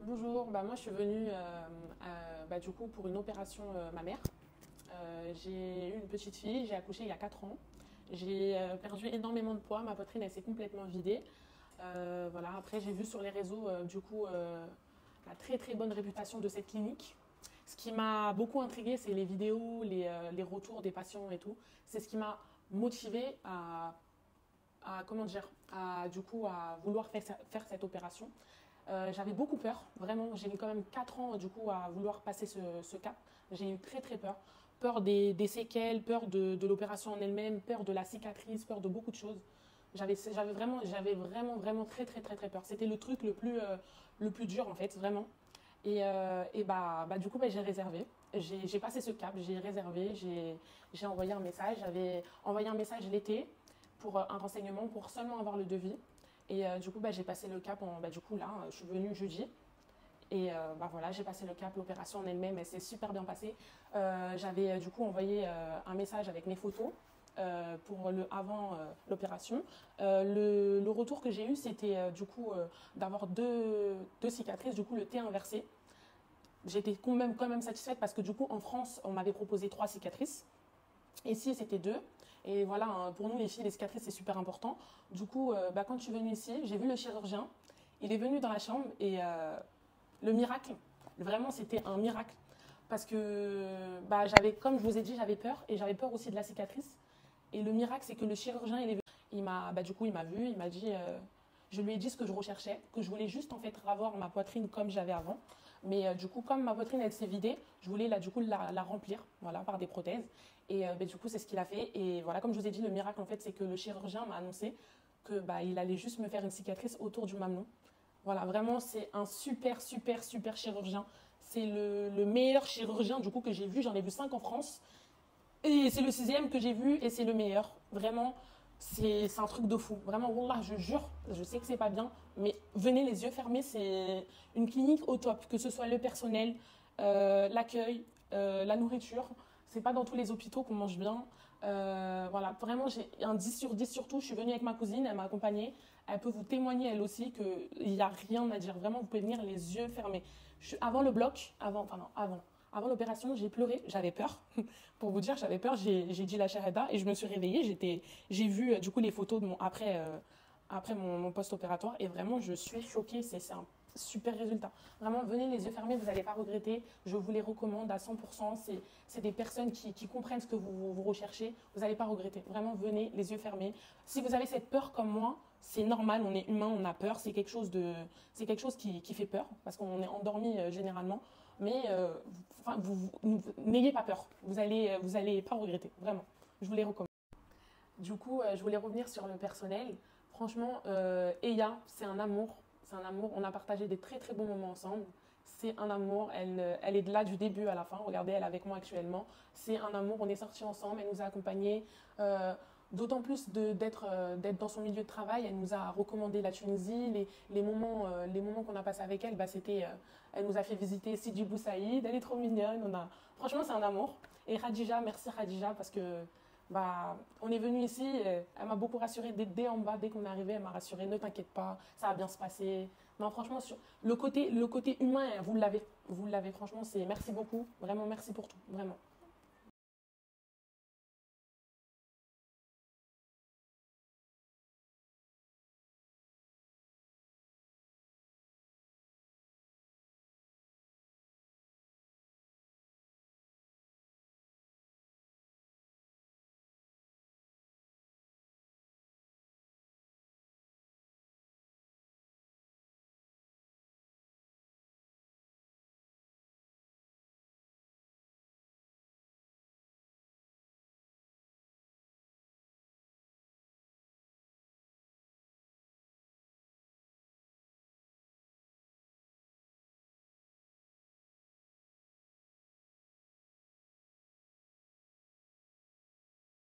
Bonjour, moi je suis venue du coup pour une opération mammaire. J'ai eu une petite fille, j'ai accouché il y a 4 ans. J'ai perdu énormément de poids, ma poitrine elle s'est complètement vidée. Voilà, après j'ai vu sur les réseaux la très très bonne réputation de cette clinique. Ce qui m'a beaucoup intriguée, c'est les vidéos, les retours des patients et tout. C'est ce qui m'a motivée à comment dire, à vouloir faire cette opération. J'avais beaucoup peur, vraiment. J'ai mis quand même 4 ans du coup à vouloir passer ce cap. J'ai eu très très peur. Peur des séquelles, peur de l'opération en elle-même, peur de la cicatrice, peur de beaucoup de choses. J'avais vraiment très très très très peur. C'était le truc le plus dur en fait, vraiment. Du coup, j'ai réservé. J'ai passé ce cap, j'ai réservé, j'ai envoyé un message. J'avais envoyé un message l'été pour un renseignement, pour seulement avoir le devis. J'ai passé le cap. Du coup, là, je suis venue jeudi. Voilà, j'ai passé le cap. L'opération en elle-même, elle s'est super bien passée. J'avais du coup envoyé un message avec mes photos pour le avant l'opération. Le retour que j'ai eu, c'était d'avoir deux cicatrices, du coup le T inversé. J'étais quand même satisfaite parce que du coup en France, on m'avait proposé 3 cicatrices. Ici, c'était 2. Et voilà, hein, pour nous les filles, les cicatrices, c'est super important. Du coup, quand je suis venue ici, j'ai vu le chirurgien. Il est venu dans la chambre et le miracle, vraiment, c'était un miracle. Parce que, comme je vous ai dit, j'avais peur et j'avais peur aussi de la cicatrice. Et le miracle, c'est que le chirurgien, il est venu. Il m'a vu, il m'a dit, je lui ai dit ce que je recherchais, que je voulais juste en fait avoir ma poitrine comme j'avais avant. Mais du coup, comme ma poitrine, elle s'est vidée, je voulais la remplir, voilà, par des prothèses. Du coup, c'est ce qu'il a fait. Et voilà, comme je vous ai dit, le miracle, en fait, c'est que le chirurgien m'a annoncé que il allait juste me faire une cicatrice autour du mamelon. Voilà, vraiment, c'est un super, super, super chirurgien. C'est le meilleur chirurgien, du coup, que j'ai vu. J'en ai vu 5 en France. Et c'est le sixième que j'ai vu et c'est le meilleur. Vraiment, c'est un truc de fou. Vraiment, wallah, je jure, je sais que c'est pas bien, mais venez les yeux fermés, c'est une clinique au top. Que ce soit le personnel, l'accueil, la nourriture. C'est pas dans tous les hôpitaux qu'on mange bien. Voilà, vraiment, j'ai un 10 sur 10 surtout. Je suis venue avec ma cousine, elle m'a accompagnée. Elle peut vous témoigner, elle aussi, qu'il n'y a rien à dire. Vraiment, vous pouvez venir les yeux fermés. Avant le bloc, avant l'opération, j'ai pleuré, j'avais peur. Pour vous dire, j'avais peur, j'ai dit la shahada et je me suis réveillée. J'ai vu du coup les photos de après mon post-opératoire et vraiment, je suis choquée. C'est un super résultat. Vraiment, venez les yeux fermés, vous n'allez pas regretter. Je vous les recommande à 100%. C'est des personnes qui comprennent ce que vous recherchez. Vous n'allez pas regretter. Vraiment, venez les yeux fermés. Si vous avez cette peur comme moi, c'est normal, on est humain, on a peur. C'est quelque chose qui fait peur parce qu'on est endormi généralement. Mais n'ayez pas peur. Vous allez pas regretter. Vraiment, je vous les recommande. Du coup, je voulais revenir sur le personnel. Franchement, Eya, c'est un amour. C'est un amour. On a partagé des très très bons moments ensemble. C'est un amour. Elle est de là du début à la fin. Regardez, elle est avec moi actuellement. C'est un amour. On est sortis ensemble. Elle nous a accompagnés. D'autant plus d'être dans son milieu de travail. Elle nous a recommandé la Tunisie. Les moments qu'on a passés avec elle, elle nous a fait visiter Sidi Bou Saïd. Elle est trop mignonne. Franchement, c'est un amour. Et Khadija, merci Khadija parce que on est venu ici, elle m'a beaucoup rassurée dès en bas, dès qu'on est arrivé, elle m'a rassurée, ne t'inquiète pas, ça va bien se passer. Non, franchement, sur le côté humain, vous l'avez, franchement, c'est merci beaucoup, vraiment merci pour tout, vraiment.